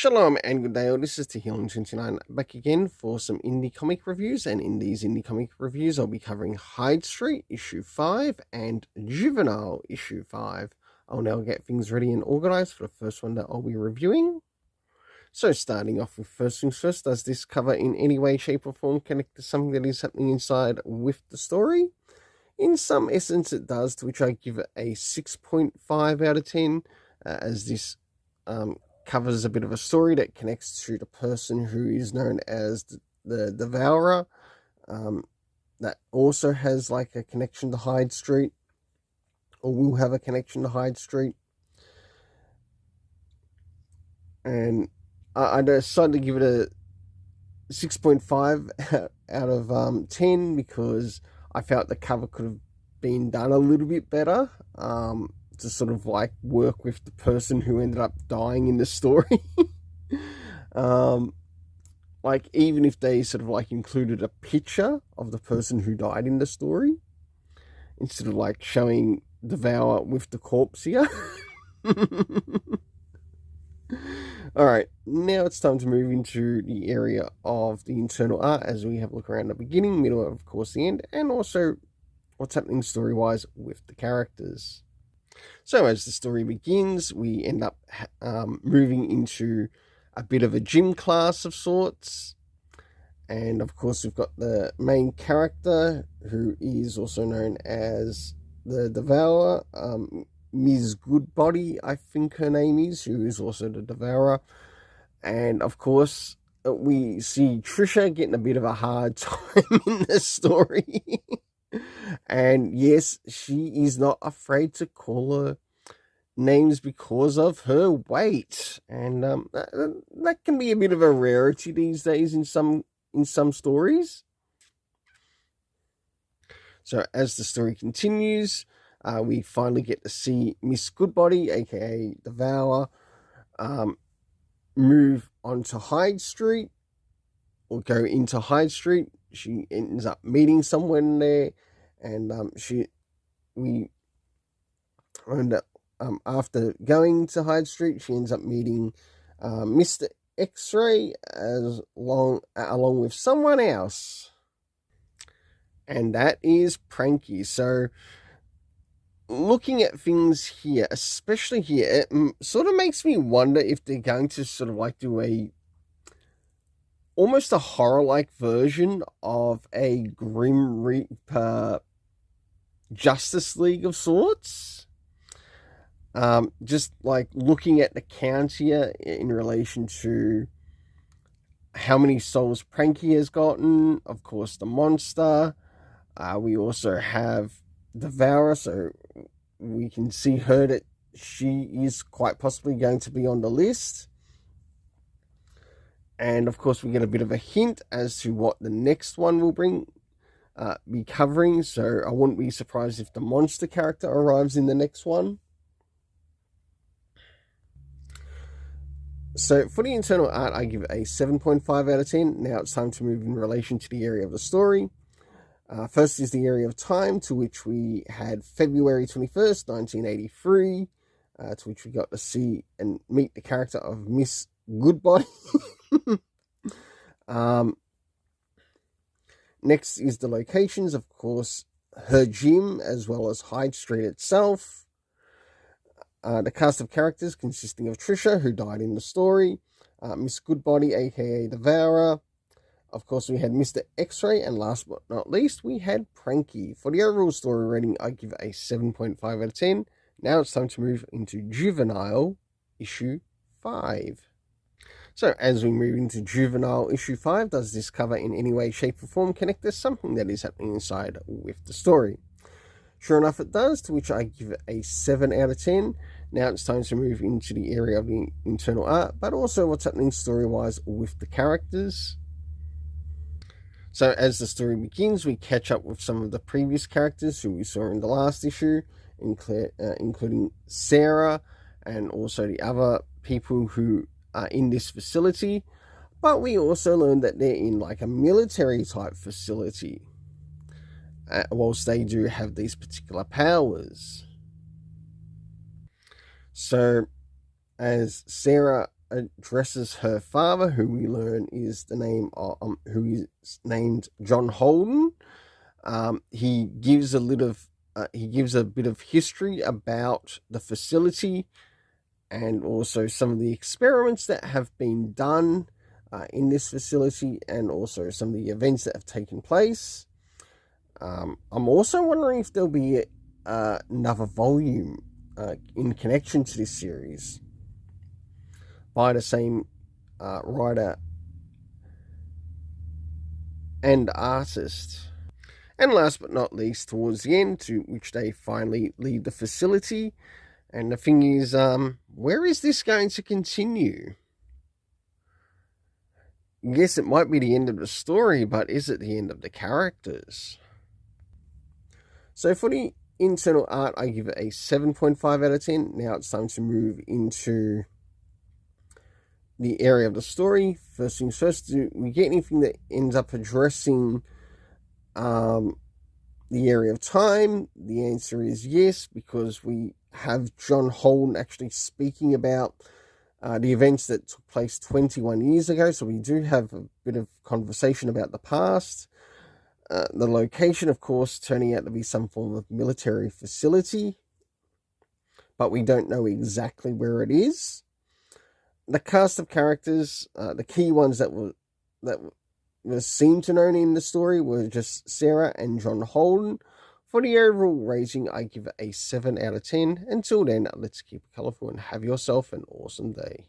Shalom and good day all, this is Healing29 back again for some indie comic reviews, and in these indie comic reviews I'll be covering Hyde Street issue 5 and Juvenile issue 5. I'll now get things ready and organised for the first one that I'll be reviewing. So starting off with first things first, does this cover in any way, shape or form connect to something that is happening inside with the story? In some essence it does, to which I give it a 6.5 out of 10, as this covers a bit of a story that connects to the person who is known as the Devourer. That also has like a connection to Hyde Street, or will have a connection to Hyde Street. And I decided to give it a 6.5 out of 10 because I felt the cover could have been done a little bit better. To sort of like work with the person who ended up dying in the story. Like even if they sort of like included a picture of the person who died in the story, instead of like showing Devour with the corpse here. Alright, now it's time to move into the area of the internal art as we have a look around the beginning, middle, of course the end, and also what's happening story-wise with the characters. So as the story begins, we end up moving into a bit of a gym class of sorts. And of course we've got the main character, who is also known as the Devourer, Ms. Goodbody, I think her name is, who is also the Devourer. And of course we see Trisha getting a bit of a hard time in the story. And yes, she is not afraid to call her names because of her weight, and that can be a bit of a rarity these days in some stories. So as the story continues, we finally get to see Miss Goodbody, aka Devour, move onto Hyde Street, or go into Hyde Street. She ends up meeting someone there, and after going to Hyde Street, she ends up meeting Mr. X-Ray along with someone else, and that is Pranky. So looking at things here, especially here, it sort of makes me wonder if they're going to sort of like do almost a horror-like version of a Grim Reaper Justice League of sorts. Just like looking at the count here in relation to how many souls Pranky has gotten, of course the monster. We also have Devourer, so we can see her that she is quite possibly going to be on the list. And of course we get a bit of a hint as to what the next one will be covering, so I wouldn't be surprised if the monster character arrives in the next one. So for the internal art, I give it a 7.5 out of 10. Now it's time to move in relation to the area of the story. First is the area of time, to which we had February 21st, 1983, to which we got to see and meet the character of Miss Goodbody. Next is the locations, of course, her gym as well as Hyde Street itself. The cast of characters consisting of Trisha, who died in the story, Miss Goodbody, aka Devourer. Of course, we had Mr. X-Ray, and last but not least, we had Pranky. For the overall story rating, I give it a 7.5 out of 10. Now it's time to move into Juvenile issue 5. So as we move into Juvenile issue 5, does this cover in any way, shape or form connect to something that is happening inside with the story? Sure enough it does, to which I give it a 7 out of 10. Now it's time to move into the area of the internal art, but also what's happening story-wise with the characters. So as the story begins, we catch up with some of the previous characters who we saw in the last issue, including Sarah and also the other people who are in this facility. But we also learned that they're in like a military type facility, whilst they do have these particular powers. So as Sarah addresses her father, who we learn is who is named John Holden. He gives a bit of history about the facility and also some of the experiments that have been done in this facility, and also some of the events that have taken place. I'm also wondering if there'll be another volume in connection to this series by the same writer and artist. And last but not least, towards the end, to which they finally leave the facility. And the thing is, where is this going to continue? Yes, it might be the end of the story, but is it the end of the characters? So for the internal art, I give it a 7.5 out of 10. Now it's time to move into the area of the story. First things first, do we get anything that ends up addressing the area of time? The answer is yes, because we have John Holden actually speaking about the events that took place 21 years ago. So we do have a bit of conversation about the past. The location, of course, turning out to be some form of military facility, but we don't know exactly where it is. The cast of characters, the key ones that were seen to known in the story were just Sarah and John Holden. For the overall rating, I give it a 7 out of 10. Until then, let's keep it colourful and have yourself an awesome day.